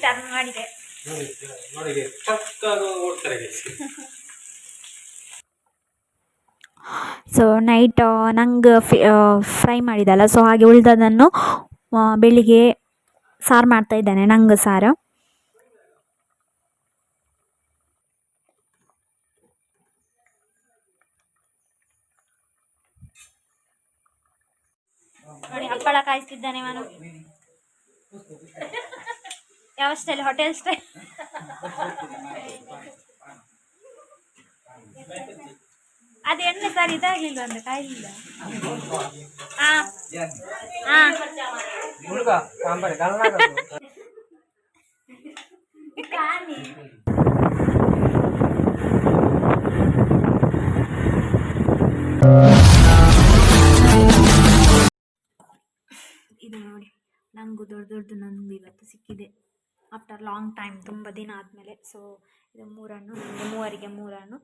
Turn ಮಾಡಿದೆ ನೋಡಿ ಚಕ್ಕಾಗ ಓಡ್ತಾರೆ guys. So night ನಂಗೆ ಫ್ರೈ ಮಾಡಿದಲ್ಲ, ಸೊ ಹಾಗೆ ಉಳಿದದನ್ನು ಬೆಳಿಗ್ಗೆ ಸಾರು ಮಾಡ್ತಾ ಇದ್ದೇನೆ. ನಂಗೆ ಸಾರು ನೋಡಿ, ಹಪ್ಪಳ ಕಾಯಿಸ್ತಿದ್ದಾನೆ ನಾನು. ಯಾವ ಸ್ಟೈಲ್? Hotel style. ಅದು ಎಣ್ಣೆ ಸರ್ ಇದಾಗಲಿಲ್ಲ ಅಂದ್ರೆ ಕಾಯಿಲ್ಲ. ಇದು ನೋಡಿ, ನಂಗೂ ದೊಡ್ಡ ನಂದು ಇವತ್ತು ಸಿಕ್ಕಿದೆ ಆಫ್ಟರ್ ಲಾಂಗ್ ಟೈಮ್, ತುಂಬ ದಿನ ಆದಮೇಲೆ. ಸೊ ಇದು ಮೂವರಿಗೆ ಮೂರನ್ನು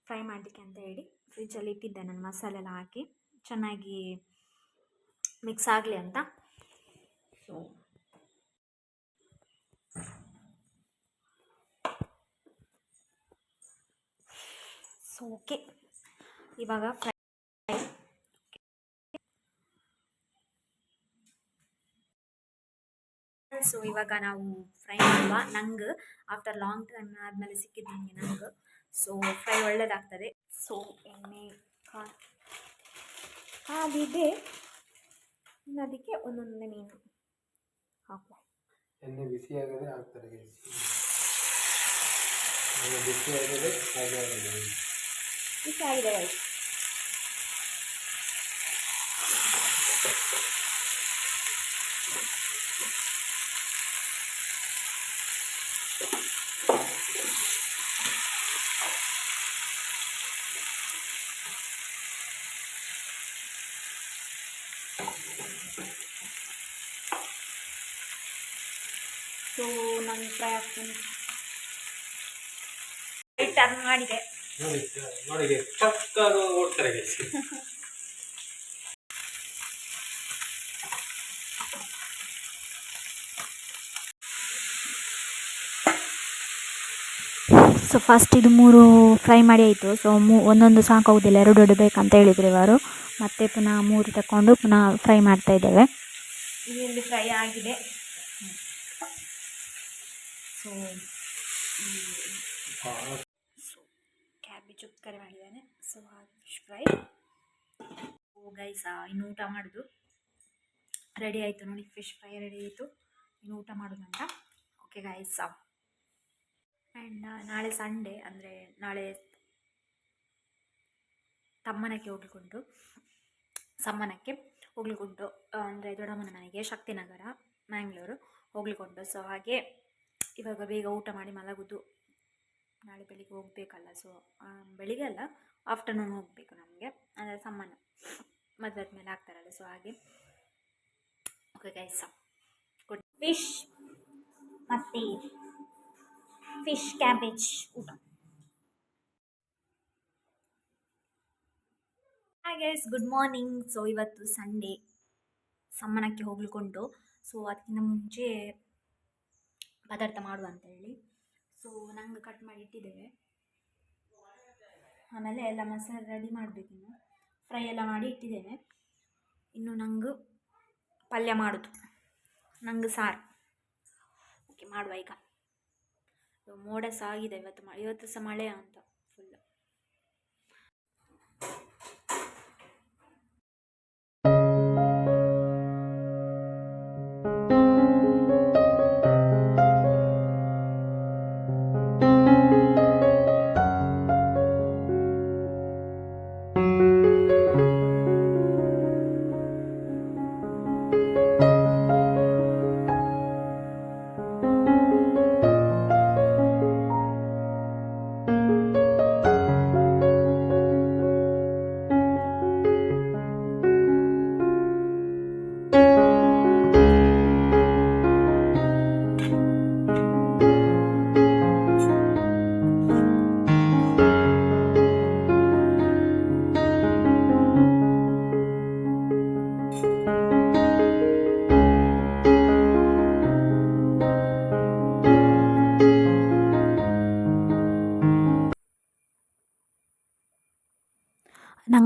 ಫ್ರೈ ಮಾಡಲಿಕ್ಕೆ ಅಂತ ಹೇಳಿ ಫ್ರಿಜ್ಜಲ್ಲಿ ಇಟ್ಟಿದ್ದೆ ನಾನು, ಮಸಾಲೆ ಎಲ್ಲ ಹಾಕಿ ಚೆನ್ನಾಗಿ ಮಿಕ್ಸ್ ಆಗಲಿ ಅಂತ. ಸೊ ಓಕೆ, ಇವಾಗ ಫ್ರೈ. ಸೊ ಇವಾಗ ನಾವು ಫ್ರೈ ಮಾಡುವ. ನಂಗೆ ಆಫ್ಟರ್ ಲಾಂಗ್ ಟೈಮ್ ಆದಮೇಲೆ ಸಿಕ್ಕಿದ್ದು ನಂಗೆ. ಸೊ ಫ್ರೈ ಒಳ್ಳೆಯದಾಗ್ತದೆ. ಸೊ ಎಣ್ಣೆ ಕಾದಿದೆ, ಅದಕ್ಕೆ ಒಂದೊಂದೇ ಮೀನು ಹಾಕುವ. ಎಣ್ಣೆ ಬಿಸಿಯಾಗದೆ ಹಾಕ್ತಾರೆ ಗೈಸ್. ಬಿಸಿಯಾಗದೆ ಬಿಸಿ ಆಗಿದೆ ಗೈಸ್. ಸೊ ನಾನು ಫ್ರೈ ಆಗ್ತೀನಿ, ಟರ್ನ್ ಮಾಡಿದೆ. ನೋಡಿ ಚಕ್ಕಾಗ ಓಡ್ತಾರೆ ಗೈಸ್. ಸೊ ಫಸ್ಟ್ ಇದು 3 ಫ್ರೈ ಮಾಡಿ ಆಯಿತು. ಸೊ ಒಂದೊಂದು ಸಾಕಾಗೋದಿಲ್ಲ, 2 ಬೇಕಂತ ಹೇಳಿದರು ಇವರು. ಮತ್ತೆ ಪುನಃ 3 ತಗೊಂಡು ಪುನಃ ಫ್ರೈ ಮಾಡ್ತಾ ಇದ್ದೇವೆ. ಇಲ್ಲಿ ಫ್ರೈ ಆಗಿದೆ. ಸೊ ಕ್ಯಾಬೇಜ್ ಕರಿ ಮಾಡಿದ್ದಾನೆ. So fish fry. Oh guys, ಇನ್ನು ಊಟ ಮಾಡೋದು ರೆಡಿ ಆಯಿತು ನೋಡಿ. ಫಿಶ್ ಫ್ರೈ ರೆಡಿ ಆಯಿತು, ಇನ್ನು ಊಟ ಮಾಡೋದಂತ. ಓಕೆ ಗೈಸ್, ಆ್ಯಂಡ್ ನಾಳೆ ಸಂಡೇ, ಅಂದರೆ ನಾಳೆ ಸಮ್ಮನಕ್ಕೆ ಹೋಗ್ಲಿಕ್ಕುಂಟು. ಅಂದರೆ ದೊಡ್ಡಮ್ಮನ ಮನೆಗೆ, ಶಕ್ತಿನಗರ, ಮ್ಯಾಂಗ್ಳೂರು ಹೋಗ್ಲಿಕ್ಕುಂಟು. ಸೊ ಹಾಗೆ ಇವಾಗ ಬೇಗ ಊಟ ಮಾಡಿ ಮಲಗೋದು. ನಾಳೆ ಬೆಳಿಗ್ಗೆ ಹೋಗಬೇಕಲ್ಲ. ಸೊ ಬೆಳಿಗ್ಗೆ ಅಲ್ಲ, ಆಫ್ಟರ್ನೂನ್ ಹೋಗಬೇಕು ನಮಗೆ, ಅಂದರೆ ಸಮ್ಮನ ಮದುವೆ ಆದಮೇಲೆ ಆಗ್ತಾರಲ್ಲ. ಸೊ ಹಾಗೆ ಓಕೆ ಗೈಸ್, ಗುಡ್. ಫಿಶ್ ಮತ್ತು ಫಿಶ್ ಕ್ಯಾಬೇಜ್ ಊಟ. Hi guys, good morning. So ಇವತ್ತು ಸಂಡೇ, ಸಮ್ಮನಕ್ಕೆ ಹೋಗ್ಲಿಕ್ಕುಂಟು. ಸೊ ಅದಕ್ಕಿಂತ ಮುಂಚೆ ಪದಾರ್ಥ ಮಾಡುವ ಅಂತ ಹೇಳಿ. ಸೊ ನಂಗೆ ಕಟ್ ಮಾಡಿ ಇಟ್ಟಿದ್ದೇವೆ. ಆಮೇಲೆ ಎಲ್ಲ ಮಸಾಲೆ ರೆಡಿ ಮಾಡಬೇಕು. ಇನ್ನು ಫ್ರೈ ಎಲ್ಲ ಮಾಡಿ ಇಟ್ಟಿದ್ದೇನೆ. ಇನ್ನು ನಂಗೆ ಪಲ್ಯ ಮಾಡೋದು, ನಂಗೆ ಸಾರು. ಓಕೆ, ಮಾಡುವ ಈಗ. ಮೋಡ ಸಹ ಆಗಿದೆ ಇವತ್ತು ಸಹ ಮಳೆ ಅಂತ ಫುಲ್.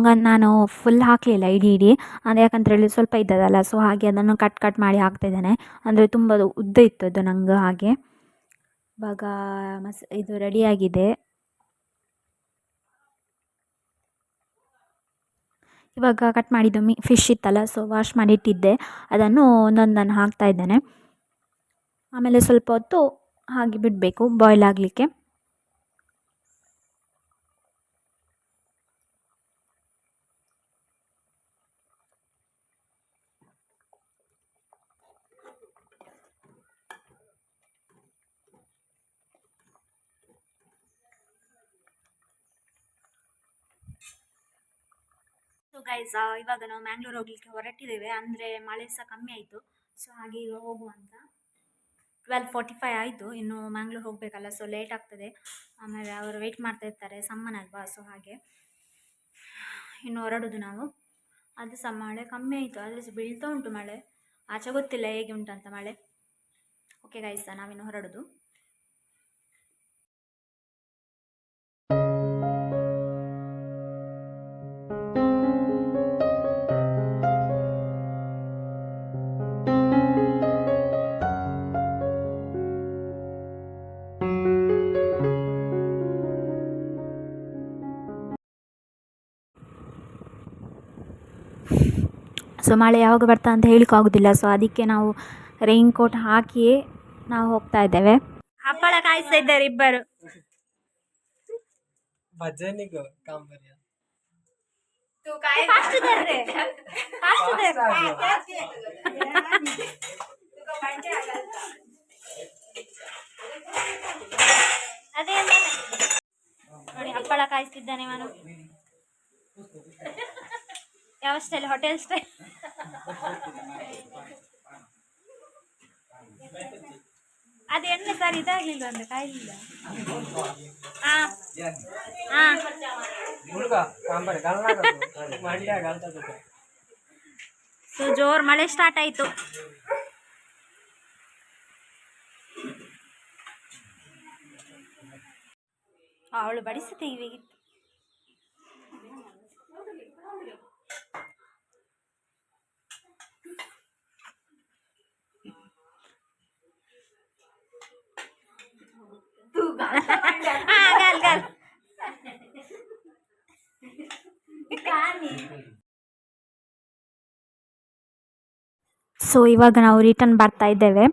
ಹಂಗಂದು ನಾನು ಫುಲ್ ಹಾಕಲಿಲ್ಲ ಇಡೀ ಅಂದರೆ ಯಾಕಂತೇಳಿ ಸ್ವಲ್ಪ ಇದ್ದದಲ್ಲ, ಸೊ ಹಾಗೆ ಅದನ್ನು ಕಟ್ ಮಾಡಿ ಹಾಕ್ತಿದ್ದೇನೆ. ಅಂದರೆ ತುಂಬ ಉದ್ದ ಇತ್ತು ಅದು ನಂಗೆ. ಹಾಗೆ ಇವಾಗ ಇದು ರೆಡಿಯಾಗಿದೆ. ಇವಾಗ ಕಟ್ ಮಾಡಿದ್ದು ಫಿಶ್ ಇತ್ತಲ್ಲ, ಸೊ ವಾಶ್ ಮಾಡಿ ಇಟ್ಟಿದ್ದೆ, ಅದನ್ನು ಒಂದೊಂದನ್ನು ಹಾಕ್ತಾ ಇದ್ದೇನೆ. ಆಮೇಲೆ ಸ್ವಲ್ಪ ಹೊತ್ತು ಹಾಗೆ ಬಿಡಬೇಕು ಬಾಯ್ಲ್ ಆಗಲಿಕ್ಕೆ. ಸೊ ಗೈಸ್, ಇವಾಗ ನಾವು ಮ್ಯಾಂಗ್ಳೂರ್ ಹೋಗ್ಲಿಕ್ಕೆ ಹೊರಟಿದ್ದೇವೆ. ಅಂದರೆ ಮಳೆ ಸಹ ಕಮ್ಮಿ ಆಯಿತು, ಸೊ ಹಾಗೆ ಈಗ ಹೋಗುವ ಅಂತ. 12:45 ಆಯಿತು, ಇನ್ನು ಮ್ಯಾಂಗ್ಳೂರ್ ಹೋಗಬೇಕಲ್ಲ, ಸೊ ಲೇಟ್ ಆಗ್ತದೆ. ಆಮೇಲೆ ಅವರು ವೆಯ್ಟ್ ಮಾಡ್ತಾ ಇರ್ತಾರೆ, ಸಮ್ಮನ್ ಅಲ್ವಾ, ಸೊ ಹಾಗೆ ಇನ್ನು ಹೊರಡೋದು ನಾವು. ಅದು ಸಹ ಮಳೆ ಕಮ್ಮಿ ಆಯಿತು, ಆದರೆ ಸಹ ಬೀಳ್ತಾ ಉಂಟು ಮಳೆ. ಆಚೆ ಗೊತ್ತಿಲ್ಲ ಹೇಗೆ ಉಂಟಂತ ಮಳೆ. ಓಕೆ ಗೈಸ್, ನಾವಿನ್ನು ಹೊರಡೋದು. ಸೊ ಮಳೆ ಯಾವಾಗ ಬರ್ತಾ ಅಂತ ಹೇಳಿಕ್ಕಾಗೋದಿಲ್ಲ, ಸೊ ಅದಕ್ಕೆ ನಾವು ರೈನ್ ಕೋಟ್ ಹಾಕಿಯೇ ನಾವು ಹೋಗ್ತಾ ಇದ್ದೇವೆ. ಹಪ್ಪಳ ಕಾಯಿಸ್ತಾ ಇದ್ದಾರೆ ಇಬ್ಬರು. ಅದೇ ನೋಡಿ, ಹಪ್ಪಳ ಕಾಯಿಸ್ತಿದ್ದಾನೆ ಅವನು. ಯಾವ ಸ್ಟೈಲ್? Hotel style. ಅದು ಎಣ್ಣೆ ಸರಿ ಇದಾಗಲಿಲ್ಲ ಅಂದ್ರೆ ಕಾಯಿಲಿಲ್ಲ. ಸೊ ಜೋರ್ ಮಳೆ ಸ್ಟಾರ್ಟ್ ಆಯ್ತು. ಅವಳು ಬಡಿಸುತ್ತೆ ಇವಾಗ. ಸೊ ಇವಾಗ ನಾವು ರಿಟರ್ನ್ ಬರ್ತಾ ಇದ್ದೇವೆ.